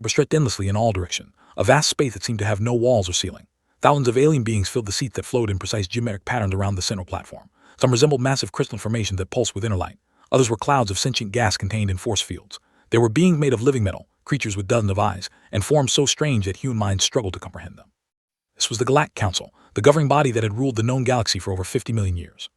were stretched endlessly in all directions, a vast space that seemed to have no walls or ceiling. Thousands of alien beings filled the seats that flowed in precise geometric patterns around the central platform. Some resembled massive crystalline formations that pulsed with inner light. Others were clouds of sentient gas contained in force fields. There were beings made of living metal, creatures with dozens of eyes, and forms so strange that human minds struggled to comprehend them. This was the Galactic Council, the governing body that had ruled the known galaxy for over 50 million years.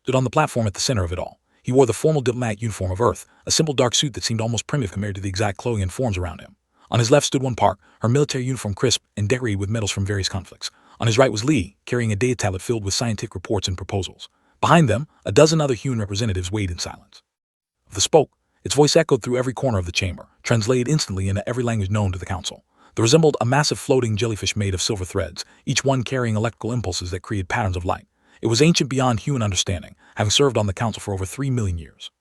Stood on the platform at the center of it all. He wore the formal diplomatic uniform of Earth, a simple dark suit that seemed almost primitive compared to the exact clothing and forms around him. On his left stood one Park, her military uniform crisp and decorated with medals from various conflicts. On his right was Lee, carrying a data tablet filled with scientific reports and proposals. Behind them, a dozen other human representatives waited in silence. Of the spoke, its voice echoed through every corner of the chamber, translated instantly into every language known to the council. They resembled a massive floating jellyfish made of silver threads, each one carrying electrical impulses that created patterns of light. It was ancient beyond human understanding, having served on the council for over 3 million years.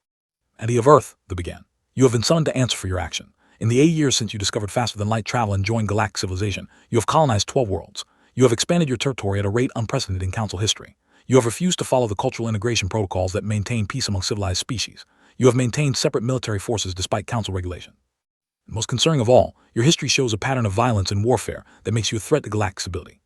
"Entity of Earth," they began, "you have been summoned to answer for your action. In the 8 years since you discovered faster-than-light travel and joined galactic civilization, you have colonized 12 worlds. You have expanded your territory at a rate unprecedented in council history. You have refused to follow the cultural integration protocols that maintain peace among civilized species. You have maintained separate military forces despite council regulation. And most concerning of all, your history shows a pattern of violence and warfare that makes you a threat to galactic stability."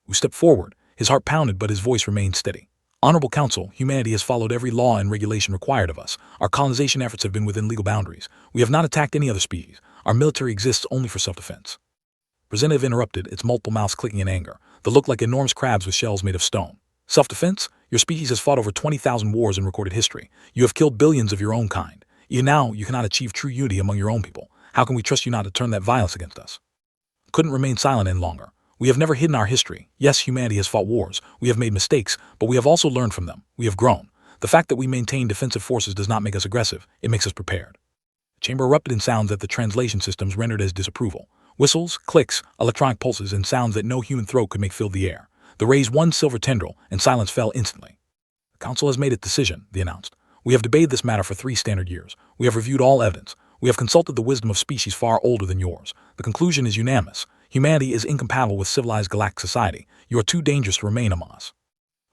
Wu stepped forward. His heart pounded, but his voice remained steady. "Honorable Council, humanity has followed every law and regulation required of us. Our colonization efforts have been within legal boundaries. We have not attacked any other species. Our military exists only for self-defense." Representative interrupted, its multiple mouths clicking in anger. They looked like enormous crabs with shells made of stone. "Self-defense? Your species has fought over 20,000 wars in recorded history. You have killed billions of your own kind. Even now, you cannot achieve true unity among your own people. How can we trust you not to turn that violence against us?" Couldn't remain silent any longer. "We have never hidden our history. Yes, humanity has fought wars. We have made mistakes, but we have also learned from them. We have grown. The fact that we maintain defensive forces does not make us aggressive. It makes us prepared." The chamber erupted in sounds that the translation systems rendered as disapproval. Whistles, clicks, electronic pulses, and sounds that no human throat could make filled the air. They raised one silver tendril, and silence fell instantly. "The council has made its decision," they announced. "We have debated this matter for 3 standard years. We have reviewed all evidence. We have consulted the wisdom of species far older than yours. The conclusion is unanimous. Humanity is incompatible with civilized galactic society. You are too dangerous to remain among us."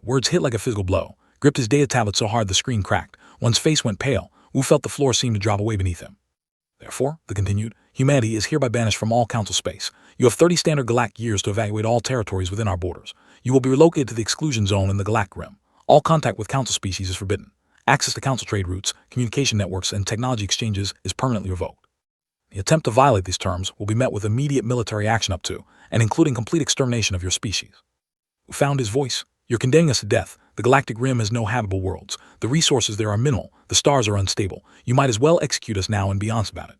Words hit like a physical blow, gripped his data tablet so hard the screen cracked. One's face went pale. Wu felt the floor seem to drop away beneath him. "Therefore," they continued, "humanity is hereby banished from all council space. You have 30 standard galactic years to evaluate all territories within our borders. You will be relocated to the exclusion zone in the galactic rim. All contact with council species is forbidden. Access to council trade routes, communication networks, and technology exchanges is permanently revoked. The attempt to violate these terms will be met with immediate military action up to, and including complete extermination of your species." Wu found his voice. "You're condemning us to death. The galactic rim has no habitable worlds. The resources there are minimal. The stars are unstable. You might as well execute us now and be honest about it."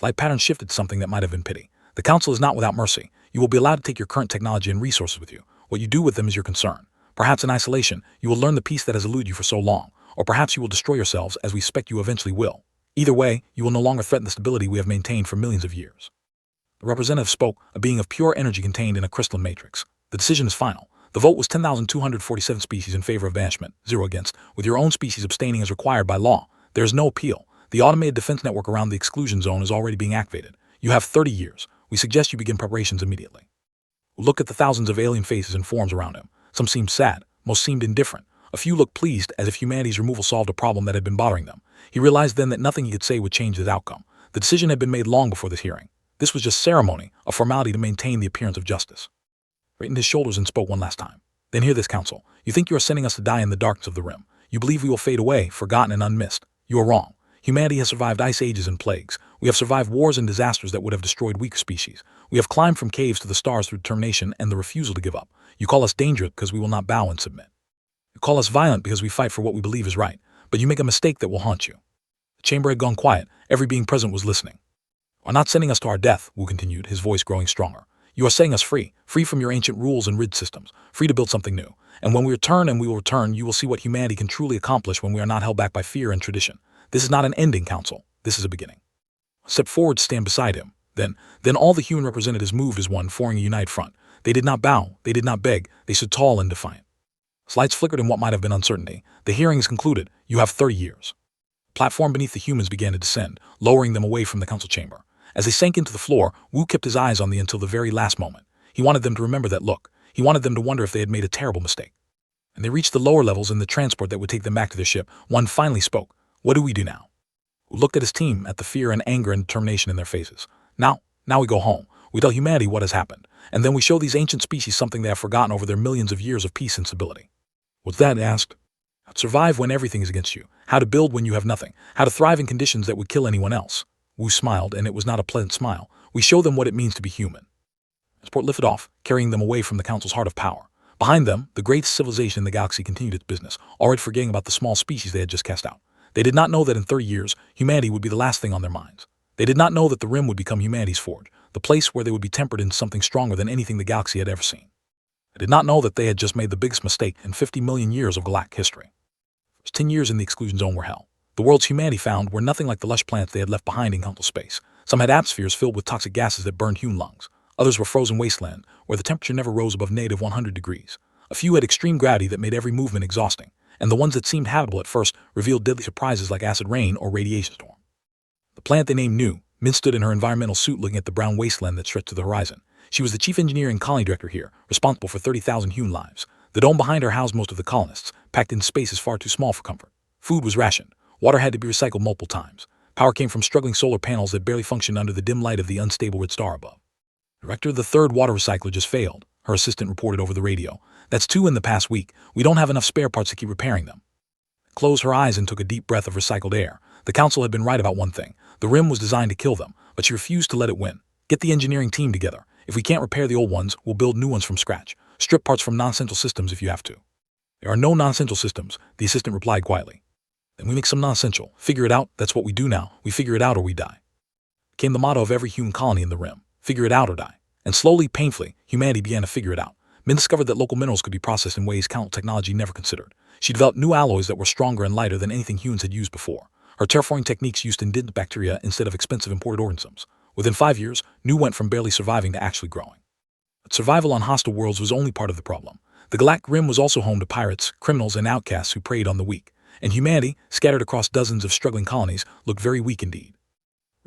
Light pattern shifted to something that might have been pity. "The council is not without mercy. You will be allowed to take your current technology and resources with you. What you do with them is your concern. Perhaps in isolation, you will learn the peace that has eluded you for so long, or perhaps you will destroy yourselves as we suspect you eventually will. Either way, you will no longer threaten the stability we have maintained for millions of years." The representative spoke, a being of pure energy contained in a crystalline matrix. "The decision is final. The vote was 10,247 species in favor of banishment, 0 against, with your own species abstaining as required by law. There is no appeal. The automated defense network around the exclusion zone is already being activated. You have 30 years. We suggest you begin preparations immediately." Look at the thousands of alien faces and forms around him. Some seemed sad, most seemed indifferent. A few looked pleased, as if humanity's removal solved a problem that had been bothering them. He realized then that nothing he could say would change his outcome. The decision had been made long before this hearing. This was just ceremony, a formality to maintain the appearance of justice. Straightened his shoulders and spoke one last time. "Then hear this, council. You think you are sending us to die in the darkness of the rim. You believe we will fade away, forgotten and unmissed. You are wrong. Humanity has survived ice ages and plagues. We have survived wars and disasters that would have destroyed weaker species. We have climbed from caves to the stars through determination and the refusal to give up. You call us dangerous because we will not bow and submit. You call us violent because we fight for what we believe is right, but you make a mistake that will haunt you." The chamber had gone quiet. Every being present was listening. "You are not sending us to our death," Wu continued, his voice growing stronger. "You are setting us free, free from your ancient rules and rid systems, free to build something new. And when we return, and we will return, you will see what humanity can truly accomplish when we are not held back by fear and tradition. This is not an ending, council. This is a beginning." Step forward to stand beside him. Then all the human representatives moved as one, forming a united front. They did not bow, they did not beg, they stood tall and defiant. Lights flickered in what might have been uncertainty. The hearing is concluded. You have 30 years. The platform beneath the humans began to descend, lowering them away from the council chamber. As they sank into the floor, Wu kept his eyes on them until the very last moment. He wanted them to remember that look. He wanted them to wonder if they had made a terrible mistake. And they reached the lower levels in the transport that would take them back to their ship. One finally spoke. "What do we do now?" Wu looked at his team, at the fear and anger and determination in their faces. "Now, Now we go home. We tell humanity what has happened, and then we show these ancient species something they have forgotten over their millions of years of peace and stability. What's that? Asked. How to survive when everything is against you. How to build when you have nothing. How to thrive in conditions that would kill anyone else. Wu smiled, and it was not a pleasant smile. We show them what it means to be human. The port lifted off, carrying them away from the Council's heart of power. Behind them, the greatest civilization in the galaxy continued its business, already forgetting about the small species they had just cast out. They did not know that in 30 years, humanity would be the last thing on their minds. They did not know that the Rim would become humanity's forge, the place where they would be tempered into something stronger than anything the galaxy had ever seen. They did not know that they had just made the biggest mistake in 50 million years of galactic history. The first 10 years in the exclusion zone were hell. The worlds humanity found were nothing like the lush plants they had left behind in countless space. Some had atmospheres filled with toxic gases that burned human lungs. Others were frozen wasteland, where the temperature never rose above negative 100 degrees. A few had extreme gravity that made every movement exhausting, and the ones that seemed habitable at first revealed deadly surprises like acid rain or radiation storm. The planet they named Nu, Min stood in her environmental suit looking at the brown wasteland that stretched to the horizon. She was the chief engineer and colony director here, responsible for 30,000 human lives. The dome behind her housed most of the colonists, packed in spaces far too small for comfort. Food was rationed. Water had to be recycled multiple times. Power came from struggling solar panels that barely functioned under the dim light of the unstable red star above. Director of the third water recycler just failed, her assistant reported over the radio. That's 2 in the past week. We don't have enough spare parts to keep repairing them. Closed her eyes and took a deep breath of recycled air. The Council had been right about one thing. The Rim was designed to kill them, but she refused to let it win. Get the engineering team together. If we can't repair the old ones, we'll build new ones from scratch. Strip parts from non-essential systems if you have to. There are no non-essential systems, the assistant replied quietly. Then we make some non-essential. Figure it out, that's what we do now. We figure it out or we die. Became the motto of every human colony in the Rim. Figure it out or die. And slowly, painfully, humanity began to figure it out. Min discovered that local minerals could be processed in ways Council technology never considered. She developed new alloys that were stronger and lighter than anything humans had used before. Her terraforming techniques used indigenous bacteria instead of expensive imported organisms. Within 5 years, Nu went from barely surviving to actually growing. But survival on hostile worlds was only part of the problem. The Galactic Rim was also home to pirates, criminals, and outcasts who preyed on the weak. And humanity, scattered across dozens of struggling colonies, looked very weak indeed.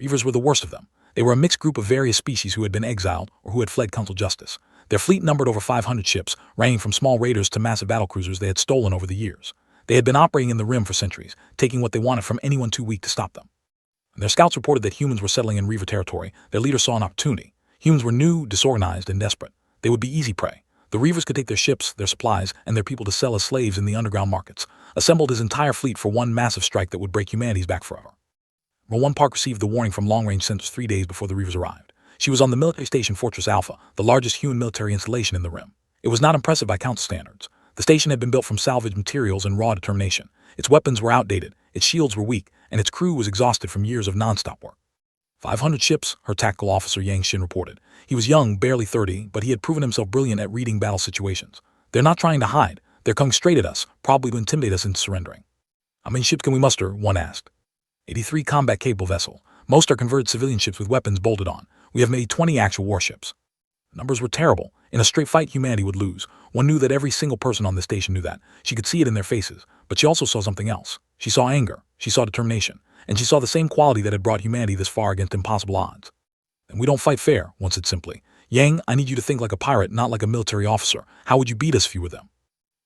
Reavers were the worst of them. They were a mixed group of various species who had been exiled or who had fled Council justice. Their fleet numbered over 500 ships, ranging from small raiders to massive battlecruisers they had stolen over the years. They had been operating in the Rim for centuries, taking what they wanted from anyone too weak to stop them. When their scouts reported that humans were settling in Reaver territory, their leader saw an opportunity. Humans were new, disorganized, and desperate. They would be easy prey. The Reavers could take their ships, their supplies, and their people to sell as slaves in the underground markets, assembled his entire fleet for one massive strike that would break humanity's back forever. One Park received the warning from long-range sensors 3 days before the Reavers arrived. She was on the military station Fortress Alpha, the largest human military installation in the Rim. It was not impressive by Council standards. The station had been built from salvaged materials and raw determination. Its weapons were outdated, its shields were weak, and its crew was exhausted from years of non-stop work. 500 ships, her tactical officer Yang Xin reported. He was young, barely 30, but he had proven himself brilliant at reading battle situations. They're not trying to hide. They're coming straight at us, probably to intimidate us into surrendering. How many ships can we muster? One asked. 83 combat-capable vessels. Most are converted civilian ships with weapons bolted on. We have maybe 20 actual warships. The numbers were terrible. In a straight fight, humanity would lose. One knew that every single person on the station knew that. She could see it in their faces. But she also saw something else. She saw anger. She saw determination. And she saw the same quality that had brought humanity this far against impossible odds. And we don't fight fair, one said simply. Yang, I need you to think like a pirate, not like a military officer. How would you beat us if you were them?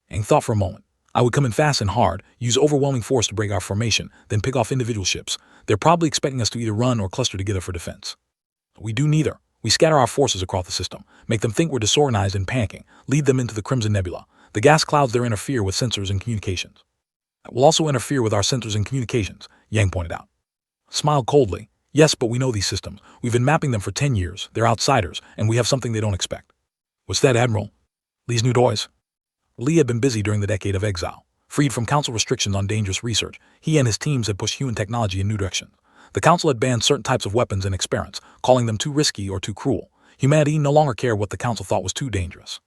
Yang thought for a moment. I would come in fast and hard, use overwhelming force to break our formation, then pick off individual ships. They're probably expecting us to either run or cluster together for defense. We do neither. We scatter our forces across the system, make them think we're disorganized and panicking, lead them into the Crimson Nebula. The gas clouds there interfere with sensors and communications. That will also interfere with our sensors and communications, Yang pointed out. Smiled coldly. Yes, but we know these systems. We've been mapping them for 10 years. They're outsiders, and we have something they don't expect. What's that, Admiral? Lee's new toys. Lee had been busy during the decade of exile. Freed from Council restrictions on dangerous research, he and his teams had pushed human technology in new directions. The Council had banned certain types of weapons and experiments, calling them too risky or too cruel. Humanity no longer cared what the Council thought was too dangerous.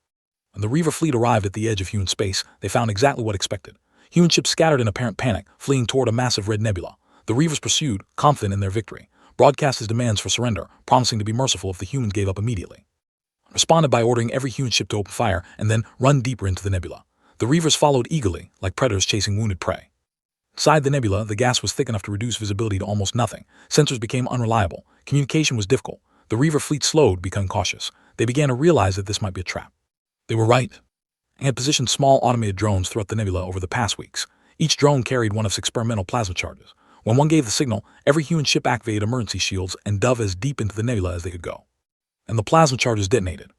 When the Reaver fleet arrived at the edge of human space, they found exactly what expected. Human ships scattered in apparent panic, fleeing toward a massive red nebula. The Reavers pursued, confident in their victory, broadcast his demands for surrender, promising to be merciful if the humans gave up immediately. Responded by ordering every human ship to open fire and then run deeper into the nebula. The Reavers followed eagerly, like predators chasing wounded prey. Inside the nebula, the gas was thick enough to reduce visibility to almost nothing. Sensors became unreliable. Communication was difficult. The Reaver fleet slowed, becoming cautious. They began to realize that this might be a trap. They were right. They had positioned small automated drones throughout the nebula over the past weeks. Each drone carried one of 6 experimental plasma charges. When one gave the signal, every human ship activated emergency shields and dove as deep into the nebula as they could go. And the plasma charges detonated.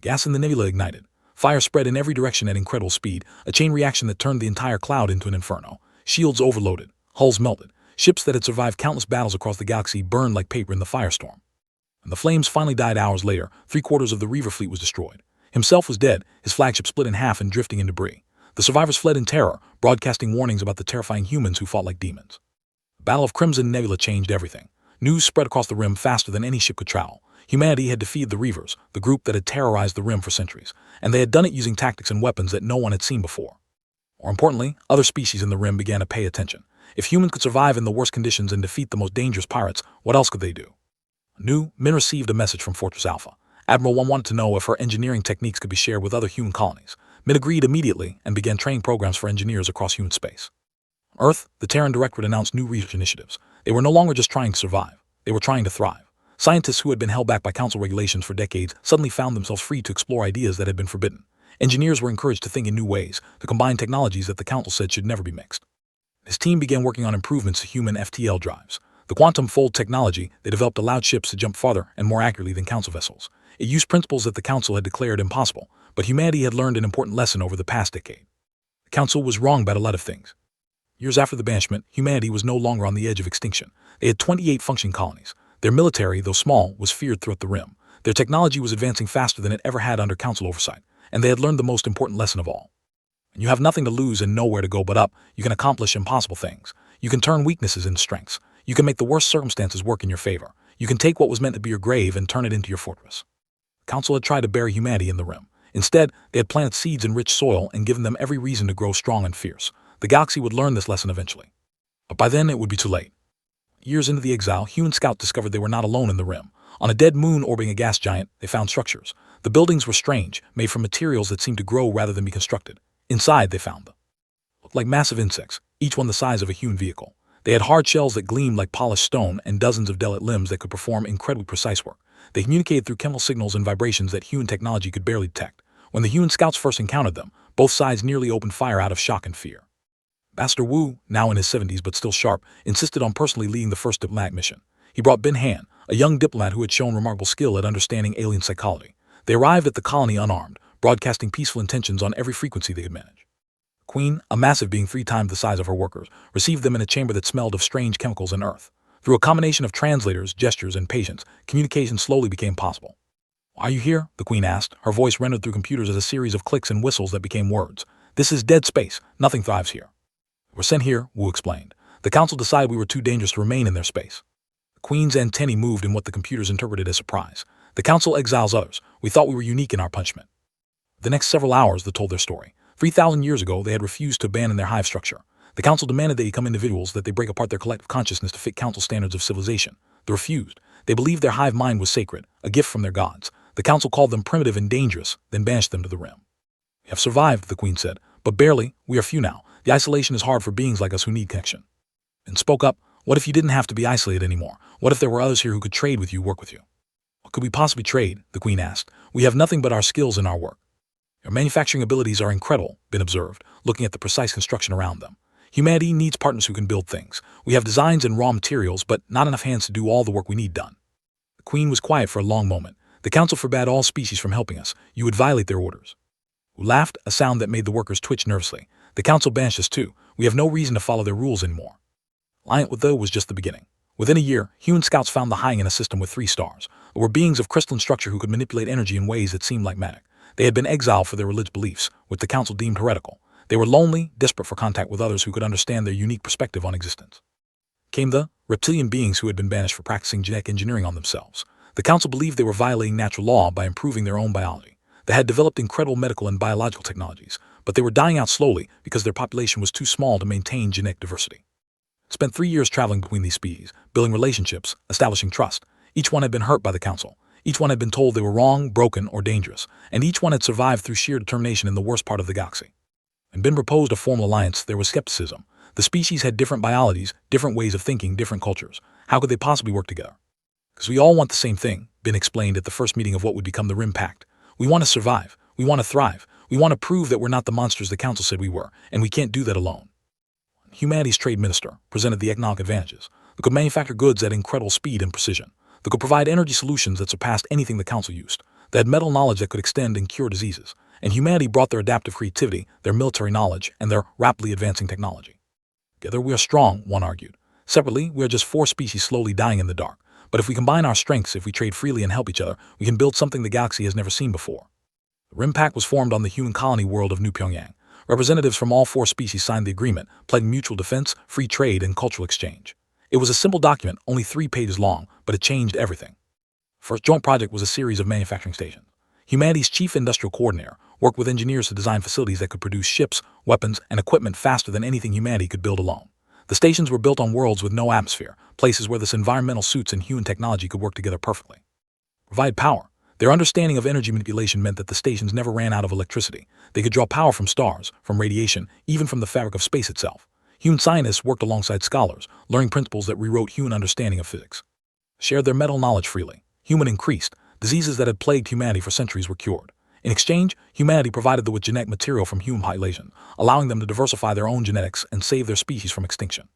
Gas in the nebula ignited. Fire spread in every direction at incredible speed, a chain reaction that turned the entire cloud into an inferno. Shields overloaded. Hulls melted. Ships that had survived countless battles across the galaxy burned like paper in the firestorm. And the flames finally died hours later. 3/4 of the Reaver fleet was destroyed. Himself was dead, his flagship split in half and drifting in debris. The survivors fled in terror, broadcasting warnings about the terrifying humans who fought like demons. The Battle of Crimson Nebula changed everything. News spread across the rim faster than any ship could travel. Humanity had defeated the Reavers, the group that had terrorized the rim for centuries, and they had done it using tactics and weapons that no one had seen before. More importantly, other species in the rim began to pay attention. If humans could survive in the worst conditions and defeat the most dangerous pirates, what else could they do? Min received a message from Fortress Alpha. Admiral 1 wanted to know if her engineering techniques could be shared with other human colonies. Min agreed immediately and began training programs for engineers across human space. On Earth, the Terran Directorate announced new research initiatives. They were no longer just trying to survive. They were trying to thrive. Scientists who had been held back by council regulations for decades suddenly found themselves free to explore ideas that had been forbidden. Engineers were encouraged to think in new ways, to combine technologies that the council said should never be mixed. His team began working on improvements to human FTL drives. The quantum fold technology they developed allowed ships to jump farther and more accurately than council vessels. It used principles that the council had declared impossible, but humanity had learned an important lesson over the past decade. The council was wrong about a lot of things. Years after the banishment, humanity was no longer on the edge of extinction. They had 28 functioning colonies. Their military, though small, was feared throughout the rim. Their technology was advancing faster than it ever had under council oversight, and they had learned the most important lesson of all. When you have nothing to lose and nowhere to go but up, you can accomplish impossible things. You can turn weaknesses into strengths. You can make the worst circumstances work in your favor. You can take what was meant to be your grave and turn it into your fortress. The council had tried to bury humanity in the rim. Instead, they had planted seeds in rich soil and given them every reason to grow strong and fierce. The galaxy would learn this lesson eventually. But by then, it would be too late. Years into the exile, human scouts discovered they were not alone in the rim. On a dead moon orbiting a gas giant, they found structures. The buildings were strange, made from materials that seemed to grow rather than be constructed. Inside, they found them. Looked like massive insects, each one the size of a human vehicle. They had hard shells that gleamed like polished stone and dozens of delicate limbs that could perform incredibly precise work. They communicated through chemical signals and vibrations that human technology could barely detect. When the human scouts first encountered them, both sides nearly opened fire out of shock and fear. Ambassador Wu, now in his 70s but still sharp, insisted on personally leading the first diplomatic mission. He brought Bin Han, a young diplomat who had shown remarkable skill at understanding alien psychology. They arrived at the colony unarmed, broadcasting peaceful intentions on every frequency they could manage. Queen, a massive being 3 times the size of her workers, received them in a chamber that smelled of strange chemicals and earth. Through a combination of translators, gestures, and patience, communication slowly became possible. "Why are you here?" the Queen asked, her voice rendered through computers as a series of clicks and whistles that became words. "This is dead space. Nothing thrives here." "We're sent here," Wu explained. "The council decided we were too dangerous to remain in their space." The Queen's antennae moved in what the computers interpreted as surprise. "The council exiles others. We thought we were unique in our punishment." The next several hours, they told their story. 3,000 years ago, they had refused to abandon their hive structure. The council demanded they become individuals, that they break apart their collective consciousness to fit council standards of civilization. They refused. They believed their hive mind was sacred, a gift from their gods. The council called them primitive and dangerous, then banished them to the rim. "We have survived," the Queen said, "but barely. We are few now. The isolation is hard for beings like us who need connection." And spoke up, "What if you didn't have to be isolated anymore? What if there were others here who could trade with you, work with you?" "What could we possibly trade?" the Queen asked. "We have nothing but our skills and our work." "Your manufacturing abilities are incredible," Bin observed, looking at the precise construction around them. "Humanity needs partners who can build things. We have designs and raw materials, but not enough hands to do all the work we need done." The Queen was quiet for a long moment. "The council forbade all species from helping us. You would violate their orders." Wu laughed, a sound that made the workers twitch nervously. "The council banished us too. We have no reason to follow their rules anymore." Alliance with them was just the beginning. Within a year, human scouts found the High in a system with 3 stars. There were beings of crystalline structure who could manipulate energy in ways that seemed like magic. They had been exiled for their religious beliefs, which the council deemed heretical. They were lonely, desperate for contact with others who could understand their unique perspective on existence. Came the reptilian beings who had been banished for practicing genetic engineering on themselves. The council believed they were violating natural law by improving their own biology. They had developed incredible medical and biological technologies, but they were dying out slowly because their population was too small to maintain genetic diversity. Spent 3 years traveling between these species, building relationships, establishing trust. Each one had been hurt by the council. Each one had been told they were wrong, broken, or dangerous, and each one had survived through sheer determination in the worst part of the galaxy. When Bin proposed a formal alliance, there was skepticism. The species had different biologies, different ways of thinking, different cultures. How could they possibly work together? "Because we all want the same thing," Bin explained at the first meeting of what would become the Rim Pact. "We want to survive. We want to thrive. We want to prove that we're not the monsters the council said we were, and we can't do that alone." humanity's trade minister, presented the economic advantages. They could manufacture goods at incredible speed and precision. They could provide energy solutions that surpassed anything the Council used. They had metal knowledge that could extend and cure diseases. And humanity brought their adaptive creativity, their military knowledge, and their rapidly advancing technology. Together we are strong, one argued. Separately, we are just four species slowly dying in the dark. But if we combine our strengths, if we trade freely and help each other, we can build something the galaxy has never seen before. The Rim Pact was formed on the human colony world of New Pyongyang. Representatives from all four species signed the agreement, pledging mutual defense, free trade, and cultural exchange. It was a simple document, only 3 pages long, but it changed everything. First joint project was a series of manufacturing stations. Humanity's chief industrial coordinator worked with engineers to design facilities that could produce ships, weapons, and equipment faster than anything humanity could build alone. The stations were built on worlds with no atmosphere, places where this environmental suits and human technology could work together perfectly. Provide power. Their understanding of energy manipulation meant that the stations never ran out of electricity. They could draw power from stars, from radiation, even from the fabric of space itself. Human scientists worked alongside scholars, learning principles that rewrote human understanding of physics. Shared their metal knowledge freely. Human increased. Diseases that had plagued humanity for centuries were cured. In exchange, humanity provided them with genetic material from human population, allowing them to diversify their own genetics and save their species from extinction.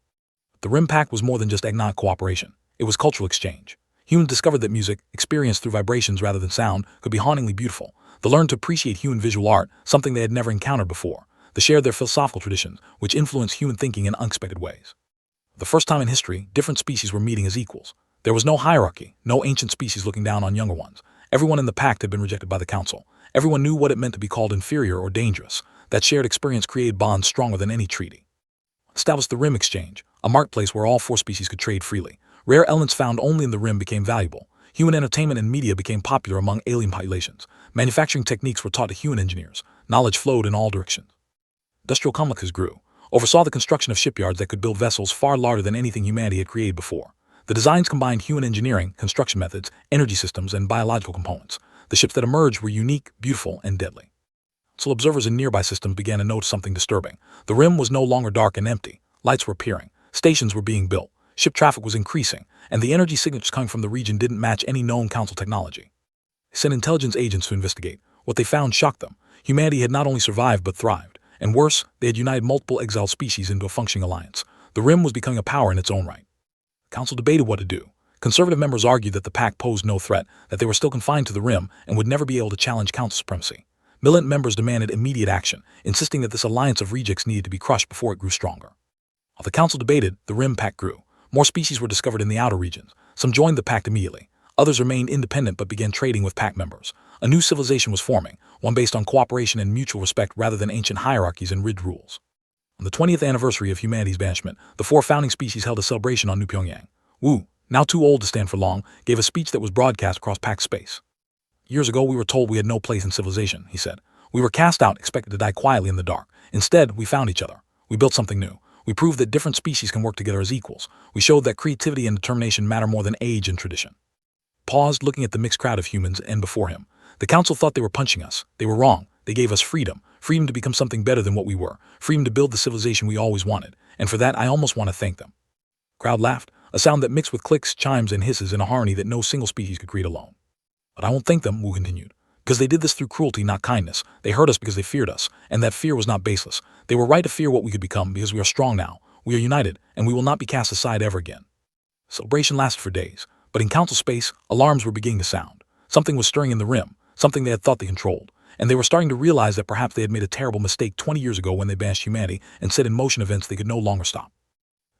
The Rim Pact was more than just economic cooperation. It was cultural exchange. Humans discovered that music, experienced through vibrations rather than sound, could be hauntingly beautiful. They learned to appreciate human visual art, something they had never encountered before. They shared their philosophical traditions, which influenced human thinking in unexpected ways. For the first time in history, different species were meeting as equals. There was no hierarchy, no ancient species looking down on younger ones. Everyone in the pact had been rejected by the Council. Everyone knew what it meant to be called inferior or dangerous. That shared experience created bonds stronger than any treaty. Established the Rim Exchange, a marketplace where all four species could trade freely. Rare elements found only in the Rim became valuable. Human entertainment and media became popular among alien populations. Manufacturing techniques were taught to human engineers. Knowledge flowed in all directions. Industrial complexes grew. Oversaw the construction of shipyards that could build vessels far larger than anything humanity had created before. The designs combined human engineering, construction methods, energy systems, and biological components. The ships that emerged were unique, beautiful, and deadly. So observers in nearby systems began to notice something disturbing. The Rim was no longer dark and empty. Lights were appearing. Stations were being built. Ship traffic was increasing, and the energy signatures coming from the region didn't match any known Council technology. They sent intelligence agents to investigate. What they found shocked them. Humanity had not only survived but thrived. And worse, they had united multiple exiled species into a functioning alliance. The Rim was becoming a power in its own right. The Council debated what to do. Conservative members argued that the pact posed no threat, that they were still confined to the Rim and would never be able to challenge Council supremacy. Militant members demanded immediate action, insisting that this alliance of rejects needed to be crushed before it grew stronger. While the Council debated, the Rim Pact grew. More species were discovered in the outer regions. Some joined the pact immediately. Others remained independent but began trading with pact members. A new civilization was forming, one based on cooperation and mutual respect rather than ancient hierarchies and rigid rules. On the 20th anniversary of humanity's banishment, the 4 founding species held a celebration on New Pyongyang. Wu, now too old to stand for long, gave a speech that was broadcast across pact space. Years ago we were told we had no place in civilization, he said. We were cast out, expected to die quietly in the dark. Instead, we found each other. We built something new. We proved that different species can work together as equals. We showed that creativity and determination matter more than age and tradition. Paused, looking at the mixed crowd of humans and before him. The Council thought they were punching us. They were wrong. They gave us freedom. Freedom to become something better than what we were. Freedom to build the civilization we always wanted. And for that, I almost want to thank them. Crowd laughed, a sound that mixed with clicks, chimes, and hisses in a harmony that no single species could create alone. But I won't thank them, Wu continued. Because they did this through cruelty, not kindness. They hurt us because they feared us, and that fear was not baseless. They were right to fear what we could become because we are strong now. We are united, and we will not be cast aside ever again. Celebration lasted for days, but in Council space, alarms were beginning to sound. Something was stirring in the Rim, something they had thought they controlled, and they were starting to realize that perhaps they had made a terrible mistake 20 years ago when they banished humanity and set in motion events they could no longer stop.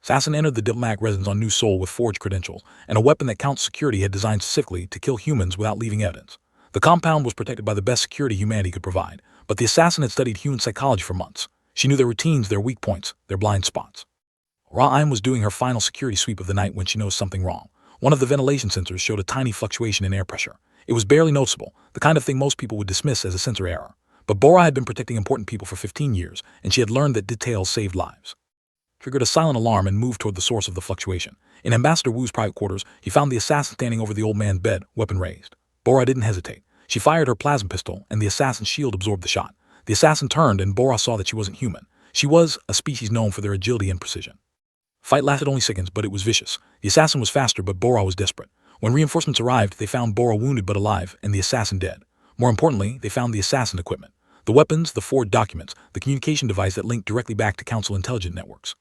Assassin entered the diplomatic residence on New Sol with forged credentials and a weapon that Council security had designed specifically to kill humans without leaving evidence. The compound was protected by the best security humanity could provide, but the assassin had studied human psychology for months. She knew their routines, their weak points, their blind spots. Ra'im was doing her final security sweep of the night when she noticed something wrong. One of the ventilation sensors showed a tiny fluctuation in air pressure. It was barely noticeable, the kind of thing most people would dismiss as a sensor error. But Bora had been protecting important people for 15 years, and she had learned that details saved lives. Triggered a silent alarm and moved toward the source of the fluctuation. In Ambassador Wu's private quarters, he found the assassin standing over the old man's bed, weapon raised. Bora didn't hesitate. She fired her plasma pistol, and the assassin's shield absorbed the shot. The assassin turned, and Bora saw that she wasn't human. She was a species known for their agility and precision. Fight lasted only seconds, but it was vicious. The assassin was faster, but Bora was desperate. When reinforcements arrived, they found Bora wounded but alive, and the assassin dead. More importantly, they found the assassin equipment. The weapons, the forged documents, the communication device that linked directly back to Council intelligence networks.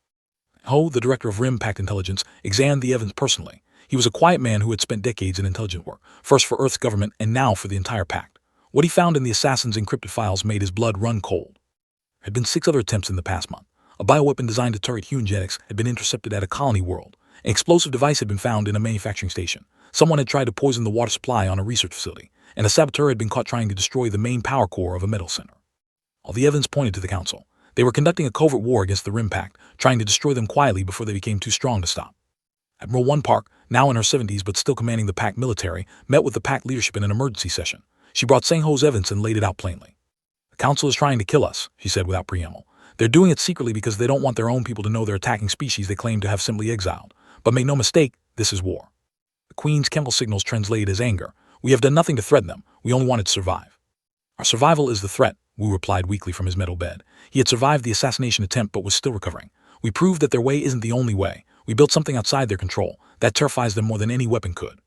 Ho, the director of Rim Pact Intelligence, examined the evidence personally. He was a quiet man who had spent decades in intelligence work, first for Earth's government and now for the entire Pact. What he found in the assassin's encrypted files made his blood run cold. There had been 6 other attempts in the past month. A bioweapon designed to target human genetics had been intercepted at a colony world. An explosive device had been found in a manufacturing station. Someone had tried to poison the water supply on a research facility, and a saboteur had been caught trying to destroy the main power core of a metal center. All the evidence pointed to the Council. They were conducting a covert war against the Rim Pact, trying to destroy them quietly before they became too strong to stop. Admiral One Park, now in her 70s but still commanding the Pact military, met with the Pact leadership in an emergency session. She brought Sang Ho's evidence and laid it out plainly. The Council is trying to kill us, she said without preamble. They're doing it secretly because they don't want their own people to know they're attacking species they claim to have simply exiled. But make no mistake, this is war. The Queen's chemical signals translated as anger. We have done nothing to threaten them. We only wanted to survive. Our survival is the threat, Wu replied weakly from his metal bed. He had survived the assassination attempt but was still recovering. We proved that their way isn't the only way. We built something outside their control that terrifies them more than any weapon could.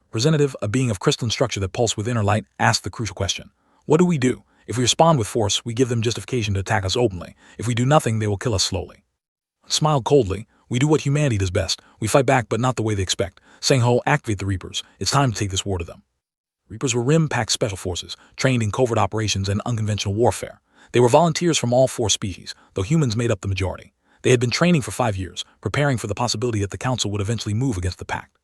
Representative, a being of crystalline structure that pulsed with inner light, asked the crucial question. What do we do? If we respond with force, we give them justification to attack us openly. If we do nothing, they will kill us slowly. Smiled coldly. We do what humanity does best. We fight back, but not the way they expect. Sang Ho, activate the Reapers. It's time to take this war to them. Reapers were Rim Pact special forces, trained in covert operations and unconventional warfare. They were volunteers from all 4 species, though humans made up the majority. They had been training for 5 years, preparing for the possibility that the Council would eventually move against the Pact.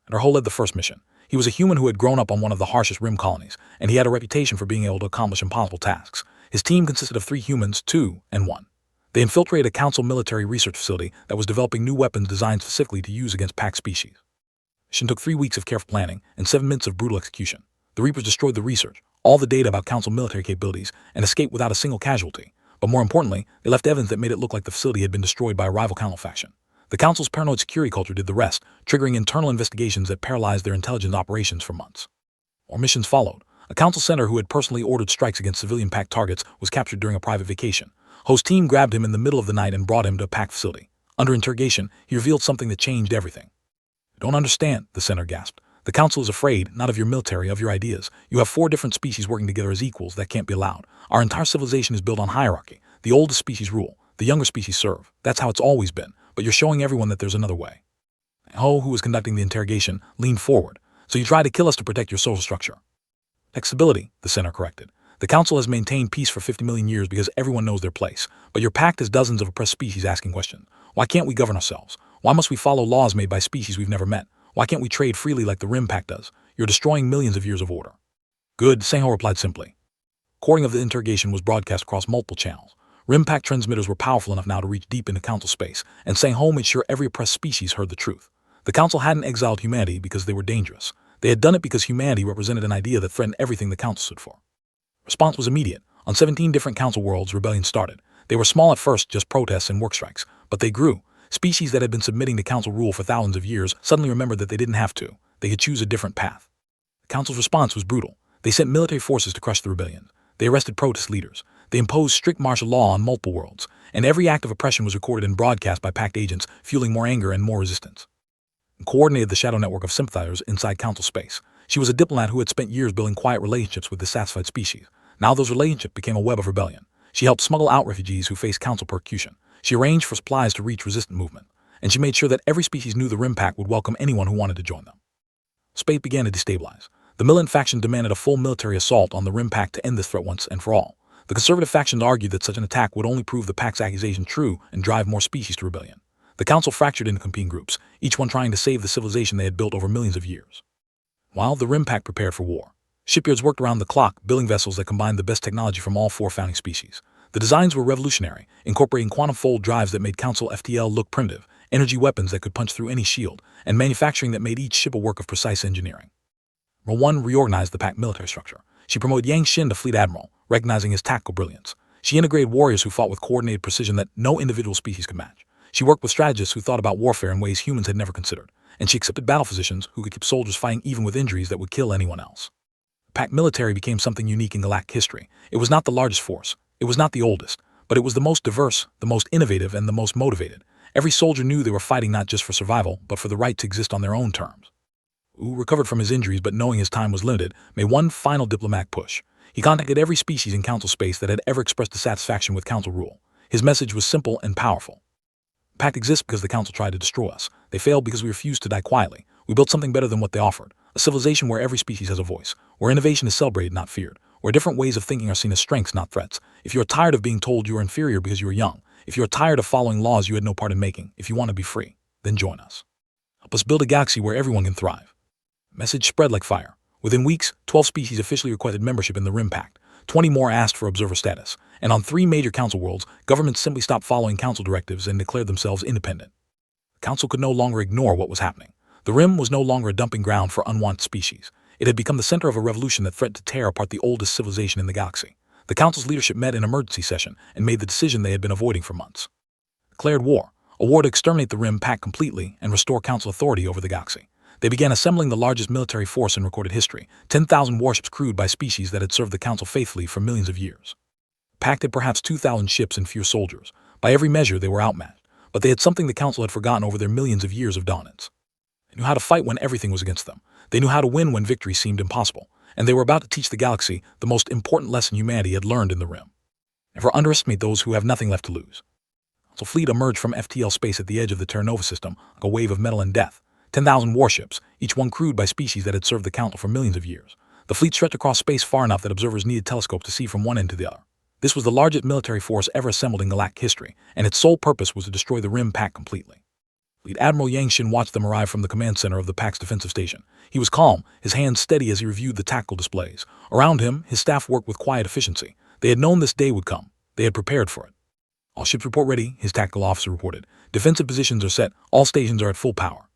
And Ho led the first mission. He was a human who had grown up on one of the harshest Rim colonies, and he had a reputation for being able to accomplish impossible tasks. His team consisted of 3 humans, 2 and 1. They infiltrated a Council military research facility that was developing new weapons designed specifically to use against Pact species. The mission took 3 weeks of careful planning and 7 minutes of brutal execution. The Reapers destroyed the research, all the data about Council military capabilities, and escaped without a single casualty. But more importantly, they left evidence that made it look like the facility had been destroyed by a rival Council faction. The Council's paranoid security culture did the rest, triggering internal investigations that paralyzed their intelligence operations for months. More missions followed. A Council senator who had personally ordered strikes against civilian Pact targets was captured during a private vacation. Ho's team grabbed him in the middle of the night and brought him to a Pact facility. Under interrogation, he revealed something that changed everything. "I don't understand," the senator gasped. "The Council is afraid, not of your military, of your ideas. You have 4 different species working together as equals. That can't be allowed. Our entire civilization is built on hierarchy. The oldest species rule. The younger species serve. That's how it's always been. But you're showing everyone that there's another way." Ho, who was conducting the interrogation, leaned forward. "So you try to kill us to protect your social structure." "Flexibility," the senator corrected. "The Council has maintained peace for 50 million years because everyone knows their place. But your Pact has dozens of oppressed species asking questions. Why can't we govern ourselves? Why must we follow laws made by species we've never met? Why can't we trade freely like the Rim Pact does? You're destroying millions of years of order." "Good," Sang Ho replied simply. Recording of the interrogation was broadcast across multiple channels. Rim Pact transmitters were powerful enough now to reach deep into Council space, and Sang Ho made sure every oppressed species heard the truth. The Council hadn't exiled humanity because they were dangerous. They had done it because humanity represented an idea that threatened everything the Council stood for. Response was immediate. On 17 different Council worlds, rebellions started. They were small at first, just protests and work strikes, but they grew. Species that had been submitting to Council rule for thousands of years suddenly remembered that they didn't have to. They could choose a different path. The Council's response was brutal. They sent military forces to crush the rebellion. They arrested protest leaders. They imposed strict martial law on multiple worlds, and every act of oppression was recorded and broadcast by Pact agents, fueling more anger and more resistance. And coordinated the shadow network of sympathizers inside Council space. She was a diplomat who had spent years building quiet relationships with dissatisfied species. Now those relationships became a web of rebellion. She helped smuggle out refugees who faced Council persecution. She arranged for supplies to reach resistant movement, and she made sure that every species knew the Rim Pact would welcome anyone who wanted to join them. Space began to destabilize. The militant faction demanded a full military assault on the Rim Pact to end this threat once and for all. The conservative factions argued that such an attack would only prove the Pact's accusation true and drive more species to rebellion. The Council fractured into competing groups, each one trying to save the civilization they had built over millions of years. While the Rim Pact prepared for war, shipyards worked around the clock, building vessels that combined the best technology from all 4 founding species. The designs were revolutionary, incorporating quantum fold drives that made Council FTL look primitive, energy weapons that could punch through any shield, and manufacturing that made each ship a work of precise engineering. Number 1 reorganized the Pact military structure. She promoted Yang Xin to fleet admiral, recognizing his tactical brilliance. She integrated warriors who fought with coordinated precision that no individual species could match. She worked with strategists who thought about warfare in ways humans had never considered. And she accepted battle physicians who could keep soldiers fighting even with injuries that would kill anyone else. The Pact military became something unique in galactic history. It was not the largest force. It was not the oldest. But it was the most diverse, the most innovative, and the most motivated. Every soldier knew they were fighting not just for survival, but for the right to exist on their own terms. Wu recovered from his injuries, but knowing his time was limited, made one final diplomatic push. He contacted every species in Council space that had ever expressed dissatisfaction with Council rule. His message was simple and powerful. Pact exists because the Council tried to destroy us. They failed because we refused to die quietly. We built something better than what they offered. A civilization where every species has a voice, where innovation is celebrated, not feared, where different ways of thinking are seen as strengths, not threats. If you are tired of being told you are inferior because you are young, if you are tired of following laws you had no part in making, if you want to be free, then join us. Help us build a galaxy where everyone can thrive. Message spread like fire. Within weeks, 12 species officially requested membership in the Rim Pact. 20 more asked for observer status. And on 3 major Council worlds, governments simply stopped following Council directives and declared themselves independent. The Council could no longer ignore what was happening. The Rim was no longer a dumping ground for unwanted species. It had become the center of a revolution that threatened to tear apart the oldest civilization in the galaxy. The Council's leadership met in emergency session and made the decision they had been avoiding for months. Declared war. A war to exterminate the Rim Pact completely and restore Council authority over the galaxy. They began assembling the largest military force in recorded history, 10,000 warships crewed by species that had served the Council faithfully for millions of years. Pact had perhaps 2,000 ships and fewer soldiers. By every measure, they were outmatched, but they had something the Council had forgotten over their millions of years of dominance. They knew how to fight when everything was against them. They knew how to win when victory seemed impossible, and they were about to teach the galaxy the most important lesson humanity had learned in the Rim. Never underestimate those who have nothing left to lose. Council fleet emerged from FTL space at the edge of the Terra-Nova system like a wave of metal and death. 10,000 warships, each one crewed by species that had served the Council for millions of years. The fleet stretched across space far enough that observers needed telescopes to see from one end to the other. This was the largest military force ever assembled in galactic history, and its sole purpose was to destroy the Rim Pact completely. Fleet Admiral Yang Xin watched them arrive from the command center of the Pact's defensive station. He was calm, his hands steady as he reviewed the tactical displays. Around him, his staff worked with quiet efficiency. They had known this day would come. They had prepared for it. All ships report ready, his tactical officer reported. Defensive positions are set. All stations are at full power.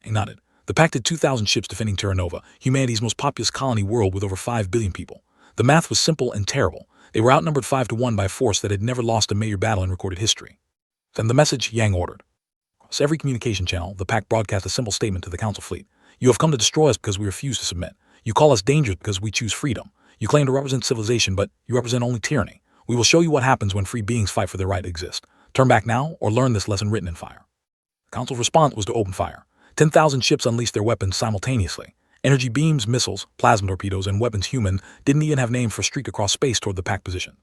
He nodded. The Pact had 2,000 ships defending Terra-Nova, humanity's most populous colony world with over 5 billion people. The math was simple and terrible. They were outnumbered 5 to 1 by a force that had never lost a major battle in recorded history. Send the message, Yang ordered. Across every communication channel, the Pact broadcast a simple statement to the Council fleet. You have come to destroy us because we refuse to submit. You call us dangerous because we choose freedom. You claim to represent civilization, but you represent only tyranny. We will show you what happens when free beings fight for their right to exist. Turn back now or learn this lesson written in fire. The Council's response was to open fire. 10,000 ships unleashed their weapons simultaneously. Energy beams, missiles, plasma torpedoes, and weapons humans didn't even have names for streaked across space toward the Pact position.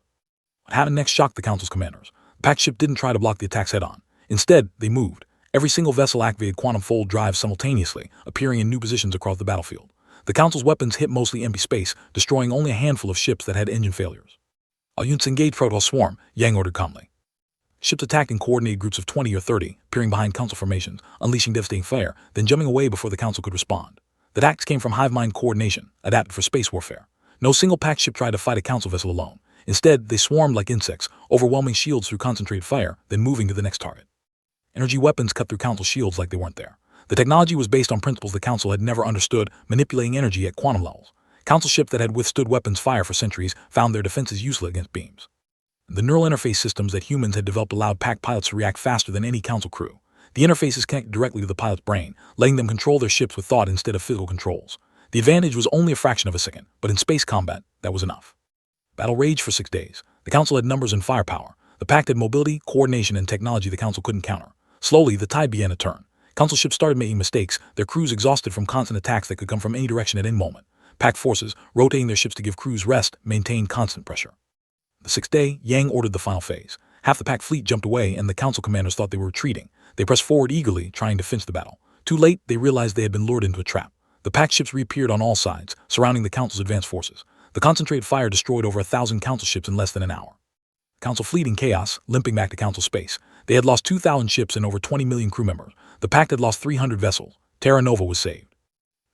What happened next shocked the Council's commanders. The Pact ship didn't try to block the attacks head-on. Instead, they moved. Every single vessel activated quantum fold drives simultaneously, appearing in new positions across the battlefield. The Council's weapons hit mostly empty space, destroying only a handful of ships that had engine failures. All units engage Protoss swarm, Yang ordered calmly. Ships attacked in coordinated groups of 20 or 30, peering behind Council formations, unleashing devastating fire, then jumping away before the Council could respond. The tactics came from hive mind coordination, adapted for space warfare. No single Pact ship tried to fight a Council vessel alone. Instead, they swarmed like insects, overwhelming shields through concentrated fire, then moving to the next target. Energy weapons cut through Council shields like they weren't there. The technology was based on principles the Council had never understood, manipulating energy at quantum levels. Council ships that had withstood weapons fire for centuries found their defenses useless against beams. The neural interface systems that humans had developed allowed Pact pilots to react faster than any Council crew. The interfaces connected directly to the pilot's brain, letting them control their ships with thought instead of physical controls. The advantage was only a fraction of a second, but in space combat, that was enough. Battle raged for 6 days. The Council had numbers and firepower. The Pact had mobility, coordination, and technology the Council couldn't counter. Slowly, the tide began to turn. Council ships started making mistakes, their crews exhausted from constant attacks that could come from any direction at any moment. Pact forces, rotating their ships to give crews rest, maintained constant pressure. The 6th day, Yang ordered the final phase. Half the Pact fleet jumped away, and the Council commanders thought they were retreating. They pressed forward eagerly, trying to finish the battle. Too late, they realized they had been lured into a trap. The Pact ships reappeared on all sides, surrounding the Council's advanced forces. The concentrated fire destroyed over 1,000 Council ships in less than an hour. Council fleet in chaos, limping back to Council space. They had lost 2,000 ships and over 20 million crew members. The Pact had lost 300 vessels. Terra-Nova was saved.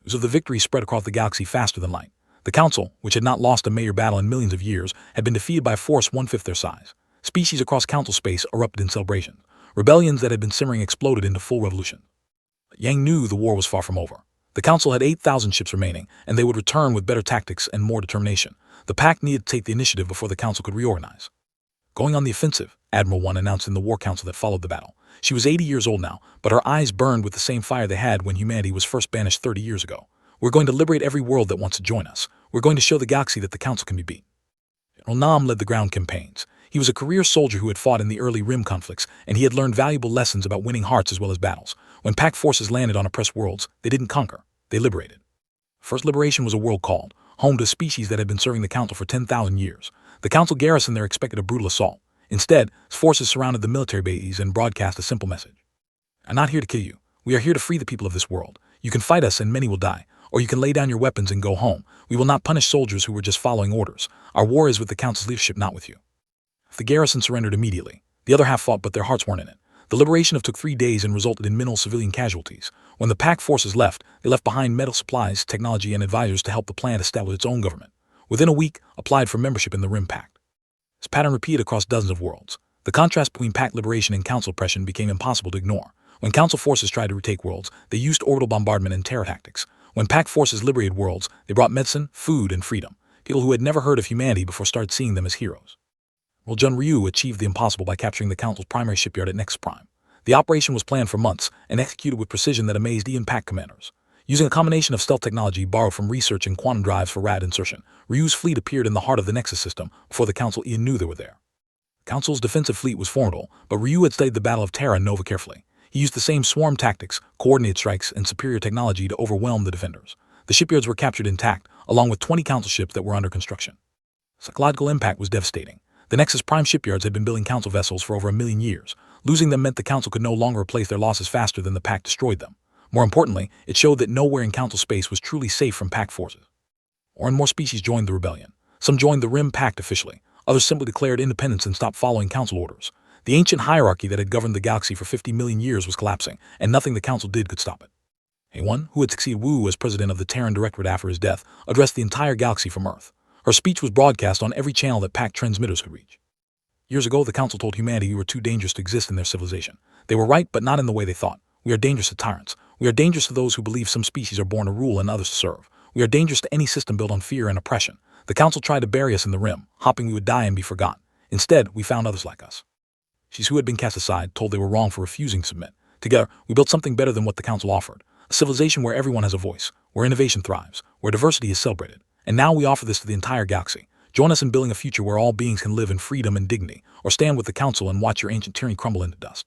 News of the victory spread across the galaxy faster than light. The Council, which had not lost a major battle in millions of years, had been defeated by a force 1/5 their size. Species across Council space erupted in celebration. Rebellions that had been simmering exploded into full revolution. But Yang knew the war was far from over. The Council had 8,000 ships remaining, and they would return with better tactics and more determination. The Pact needed to take the initiative before the Council could reorganize. Going on the offensive, Admiral 1 announced in the War Council that followed the battle. She was 80 years old now, but her eyes burned with the same fire they had when humanity was first banished 30 years ago. We're going to liberate every world that wants to join us. We're going to show the galaxy that the Council can be beat. General Nam led the ground campaigns. He was a career soldier who had fought in the early Rim conflicts, and he had learned valuable lessons about winning hearts as well as battles. When Pact forces landed on oppressed worlds, they didn't conquer, they liberated. First liberation was a world called, home to species that had been serving the Council for 10,000 years. The Council garrison there expected a brutal assault. Instead, forces surrounded the military bases and broadcast a simple message. "I'm not here to kill you. We are here to free the people of this world. You can fight us and many will die, or you can lay down your weapons and go home. We will not punish soldiers who were just following orders. Our war is with the Council's leadership, not with you." The garrison surrendered immediately. The other half fought, but their hearts weren't in it. The liberation took 3 days and resulted in minimal civilian casualties. When the Pact forces left, they left behind metal supplies, technology, and advisors to help the planet establish its own government. Within a week, applied for membership in the Rim Pact. This pattern repeated across dozens of worlds. The contrast between Pact liberation and Council oppression became impossible to ignore. When Council forces tried to retake worlds, they used orbital bombardment and terror tactics. When Pact forces liberated worlds, they brought medicine, food, and freedom. People who had never heard of humanity before started seeing them as heroes. Jun Ryu achieved the impossible by capturing the Council's primary shipyard at Nexus Prime. The operation was planned for months and executed with precision that amazed even Pact commanders. Using a combination of stealth technology borrowed from research and quantum drives for rad insertion, Ryu's fleet appeared in the heart of the Nexus system before the Council even knew they were there. The Council's defensive fleet was formidable, but Ryu had studied the Battle of Terra Nova carefully. He used the same swarm tactics, coordinated strikes, and superior technology to overwhelm the defenders. The shipyards were captured intact, along with 20 Council ships that were under construction. Psychological impact was devastating. The Nexus Prime shipyards had been building Council vessels for over 1,000,000 years. Losing them meant the Council could no longer replace their losses faster than the Pact destroyed them. More importantly, it showed that nowhere in Council space was truly safe from Pact forces. More species joined the rebellion. Some joined the Rim Pact officially. Others simply declared independence and stopped following Council orders. The ancient hierarchy that had governed the galaxy for 50 million years was collapsing, and nothing the Council did could stop it. A1, who had succeeded Wu as president of the Terran Directorate after his death, addressed the entire galaxy from Earth. Her speech was broadcast on every channel that Pact transmitters could reach. Years ago, the Council told humanity we were too dangerous to exist in their civilization. They were right, but not in the way they thought. We are dangerous to tyrants. We are dangerous to those who believe some species are born to rule and others to serve. We are dangerous to any system built on fear and oppression. The Council tried to bury us in the Rim, hoping we would die and be forgotten. Instead, we found others like us. She's who had been cast aside, told they were wrong for refusing to submit. Together, we built something better than what the Council offered. A civilization where everyone has a voice, where innovation thrives, where diversity is celebrated. And now we offer this to the entire galaxy. Join us in building a future where all beings can live in freedom and dignity, or stand with the Council and watch your ancient tyranny crumble into dust.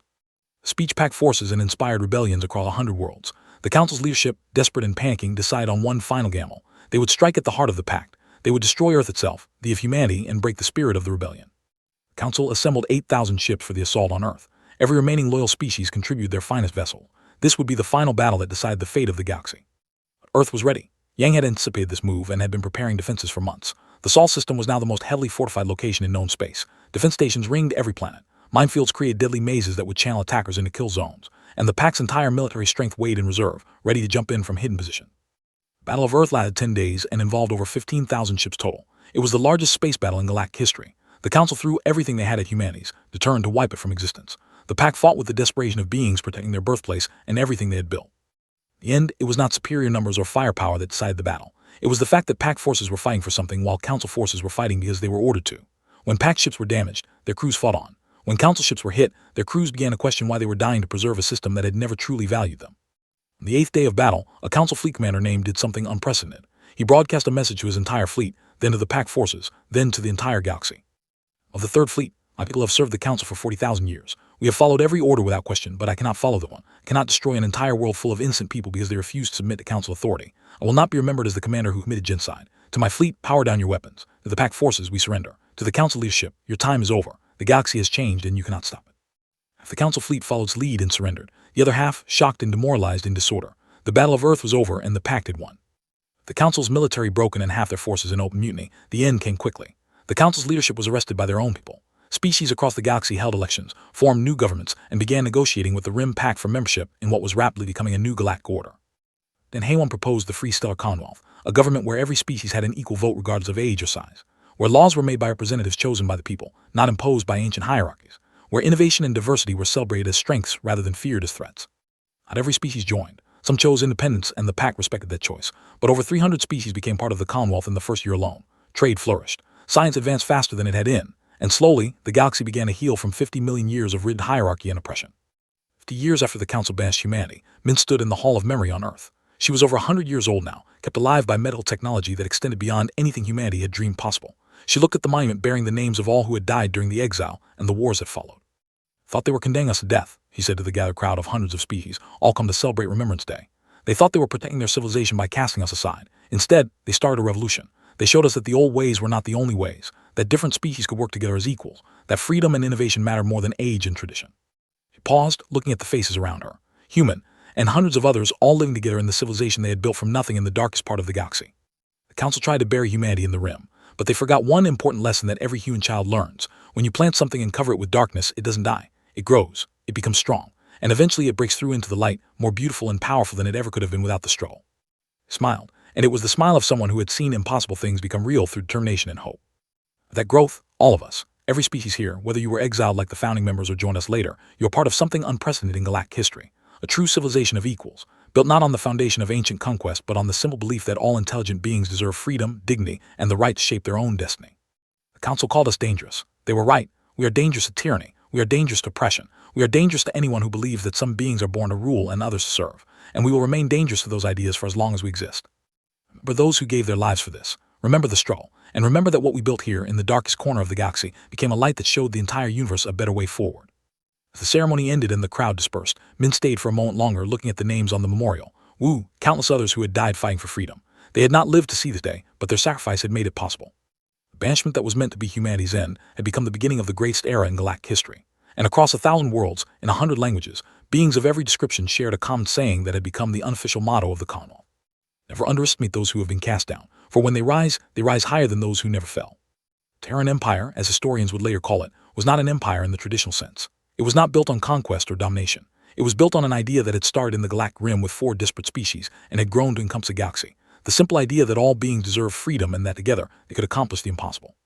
Speech packed forces and inspired rebellions across 100 worlds. The Council's leadership, desperate and panicking, decided on one final gamble. They would strike at the heart of the Pact. They would destroy Earth itself, the of humanity, and break the spirit of the rebellion. The Council assembled 8,000 ships for the assault on Earth. Every remaining loyal species contributed their finest vessel. This would be the final battle that decided the fate of the galaxy. Earth was ready. Yang had anticipated this move and had been preparing defenses for months. The Sol system was now the most heavily fortified location in known space. Defense stations ringed every planet. Minefields created deadly mazes that would channel attackers into kill zones. And the Pact's entire military strength waited in reserve, ready to jump in from hidden position. Battle of Earth lasted 10 days and involved over 15,000 ships total. It was the largest space battle in galactic history. The Council threw everything they had at humanity's, determined to wipe it from existence. The Pact fought with the desperation of beings protecting their birthplace and everything they had built. In the end, it was not superior numbers or firepower that decided the battle. It was the fact that Pact forces were fighting for something while Council forces were fighting because they were ordered to. When Pact ships were damaged, their crews fought on. When Council ships were hit, their crews began to question why they were dying to preserve a system that had never truly valued them. On the 8th day of battle, a Council fleet commander named did something unprecedented. He broadcast a message to his entire fleet, then to the Pact forces, then to the entire galaxy. Of the Third Fleet, my people have served the Council for 40,000 years. We have followed every order without question, but I cannot follow the one. I cannot destroy an entire world full of innocent people because they refuse to submit to Council authority. I will not be remembered as the commander who committed genocide. To my fleet, power down your weapons. To the Pact forces, we surrender. To the Council leadership, your time is over. The galaxy has changed and you cannot stop it. Half the Council fleet followed its lead and surrendered. The other half, shocked and demoralized, in disorder. The Battle of Earth was over and the Pact had won. The Council's military broken and half their forces in open mutiny. The end came quickly. The Council's leadership was arrested by their own people. Species across the galaxy held elections, formed new governments, and began negotiating with the Rim Pact for membership in what was rapidly becoming a new galactic order. Then Haywan proposed the Free Stellar Commonwealth, a government where every species had an equal vote regardless of age or size, where laws were made by representatives chosen by the people, not imposed by ancient hierarchies, where innovation and diversity were celebrated as strengths rather than feared as threats. Not every species joined. Some chose independence and the Pact respected that choice, but over 300 species became part of the Commonwealth in the first year alone. Trade flourished. Science advanced faster than it had in. And slowly, the galaxy began to heal from 50 million years of rigid hierarchy and oppression. 50 years after the Council banished humanity, Min stood in the Hall of Memory on Earth. She was over 100 years old now, kept alive by medical technology that extended beyond anything humanity had dreamed possible. She looked at the monument bearing the names of all who had died during the exile and the wars that followed. Thought they were condemning us to death, he said to the gathered crowd of hundreds of species, all come to celebrate Remembrance Day. They thought they were protecting their civilization by casting us aside. Instead, they started a revolution. They showed us that the old ways were not the only ways, that different species could work together as equals, that freedom and innovation matter more than age and tradition. She paused, looking at the faces around her, human, and hundreds of others all living together in the civilization they had built from nothing in the darkest part of the galaxy. The Council tried to bury humanity in the rim, but they forgot one important lesson that every human child learns. When you plant something and cover it with darkness, it doesn't die. It grows, it becomes strong, and eventually it breaks through into the light, more beautiful and powerful than it ever could have been without the struggle. He smiled, and it was the smile of someone who had seen impossible things become real through determination and hope. That growth, all of us, every species here, whether you were exiled like the founding members or joined us later, you are part of something unprecedented in galactic history, a true civilization of equals, built not on the foundation of ancient conquest but on the simple belief that all intelligent beings deserve freedom, dignity, and the right to shape their own destiny. The Council called us dangerous. They were right. We are dangerous to tyranny. We are dangerous to oppression. We are dangerous to anyone who believes that some beings are born to rule and others to serve, and we will remain dangerous to those ideas for as long as we exist. Remember those who gave their lives for this. Remember the struggle, and remember that what we built here in the darkest corner of the galaxy became a light that showed the entire universe a better way forward. As the ceremony ended and the crowd dispersed, Min stayed for a moment longer looking at the names on the memorial. Wu, countless others who had died fighting for freedom. They had not lived to see this day, but their sacrifice had made it possible. The banishment that was meant to be humanity's end had become the beginning of the greatest era in galactic history. And across 1,000 worlds, in 100 languages, beings of every description shared a common saying that had become the unofficial motto of the Commonwealth. Never underestimate those who have been cast down, for when they rise higher than those who never fell. Terran Empire, as historians would later call it, was not an empire in the traditional sense. It was not built on conquest or domination. It was built on an idea that had started in the galactic rim with 4 disparate species and had grown to encompass a galaxy. The simple idea that all beings deserve freedom and that together they could accomplish the impossible.